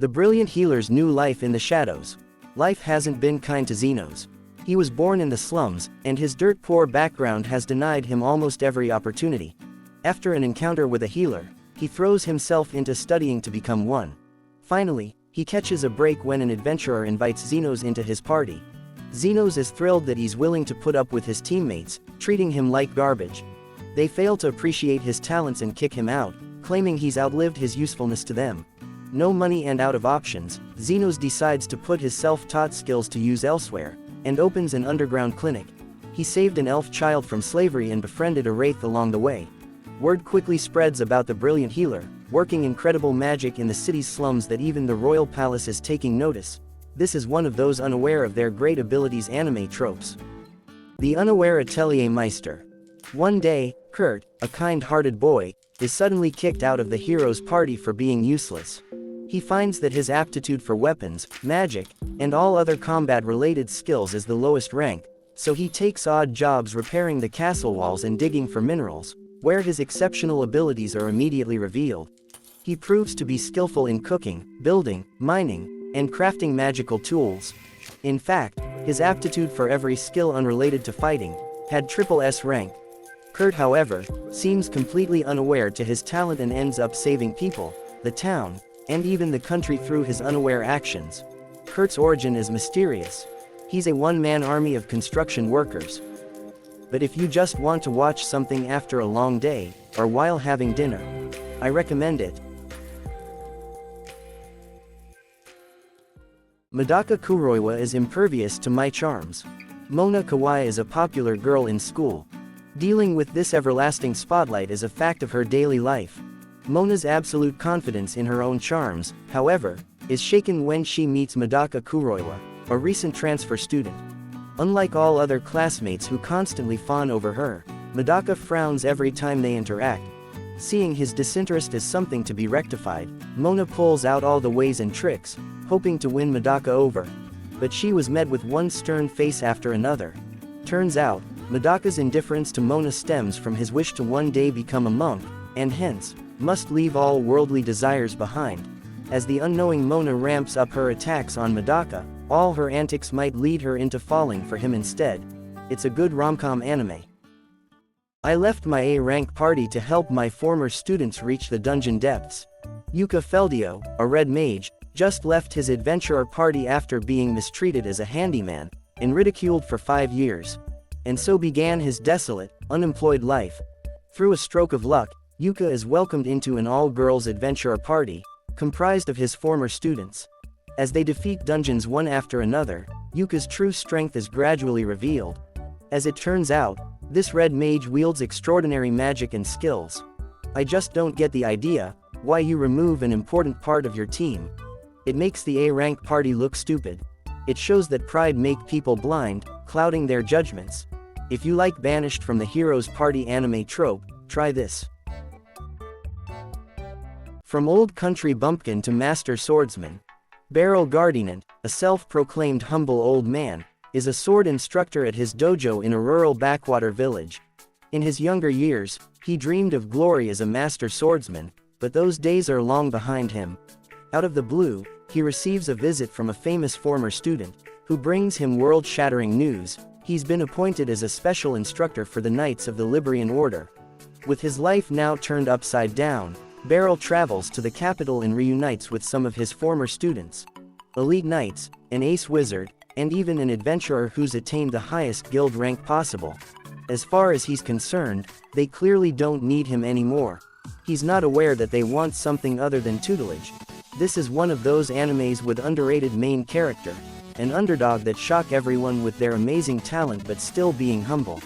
The brilliant healer's new life in the shadows. Life hasn't been kind to Zenos. He was born in the slums, and his dirt-poor background has denied him almost every opportunity. After an encounter with a healer, he throws himself into studying to become one. Finally, he catches a break when an adventurer invites Zenos into his party. Zenos is thrilled that he's willing to put up with his teammates, treating him like garbage. They fail to appreciate his talents and kick him out, claiming he's outlived his usefulness to them. No money and out of options, Zenos decides to put his self-taught skills to use elsewhere, and opens an underground clinic. He saved an elf child from slavery and befriended a wraith along the way. Word quickly spreads about the brilliant healer, working incredible magic in the city's slums that even the royal palace is taking notice. This is one of those unaware of their great abilities anime tropes. The unaware atelier meister. One day, Kurt, a kind-hearted boy, is suddenly kicked out of the hero's party for being useless. He finds that his aptitude for weapons, magic, and all other combat-related skills is the lowest rank, so he takes odd jobs repairing the castle walls and digging for minerals, where his exceptional abilities are immediately revealed. He proves to be skillful in cooking, building, mining, and crafting magical tools. In fact, his aptitude for every skill unrelated to fighting had triple S rank. Kurt, however, seems completely unaware to his talent and ends up saving people, the town, and even the country through his unaware actions. Kurt's origin is mysterious. He's a one-man army of construction workers. But if you just want to watch something after a long day, or while having dinner, I recommend it. Medaka Kuroiwa is impervious to my charms. Mona Kawaii is a popular girl in school. Dealing with this everlasting spotlight is a fact of her daily life. Mona's absolute confidence in her own charms, however, is shaken when she meets Medaka Kuroiwa, a recent transfer student. Unlike all other classmates who constantly fawn over her, Medaka frowns every time they interact. Seeing his disinterest as something to be rectified, Mona pulls out all the ways and tricks, hoping to win Medaka over. But she was met with one stern face after another. Turns out, Medaka's indifference to Mona stems from his wish to one day become a monk, and hence, must leave all worldly desires behind. As the unknowing Mona ramps up her attacks on Medaka, all her antics might lead her into falling for him instead. It's a good rom-com anime. I left my A-rank party to help my former students reach the dungeon depths. Yuka Feldio, a red mage, just left his adventurer party after being mistreated as a handyman, and ridiculed for 5 years. And so began his desolate, unemployed life. Through a stroke of luck, Yuka is welcomed into an all-girls adventurer party, comprised of his former students. As they defeat dungeons one after another, Yuka's true strength is gradually revealed. As it turns out, this red mage wields extraordinary magic and skills. I just don't get the idea, why you remove an important part of your team. It makes the A-rank party look stupid. It shows that pride make people blind, clouding their judgments. If you like banished from the hero's party anime trope, try this. From old country bumpkin to master swordsman. Beryl Gardinant, a self-proclaimed humble old man, is a sword instructor at his dojo in a rural backwater village. In his younger years, he dreamed of glory as a master swordsman, but those days are long behind him. Out of the blue, he receives a visit from a famous former student, who brings him world-shattering news. He's been appointed as a special instructor for the Knights of the Liberian Order. With his life now turned upside down, Beryl travels to the capital and reunites with some of his former students. Elite knights, an ace wizard, and even an adventurer who's attained the highest guild rank possible. As far as he's concerned, they clearly don't need him anymore. He's not aware that they want something other than tutelage. This is one of those animes with underrated main character, an underdog that shock everyone with their amazing talent but still being humble.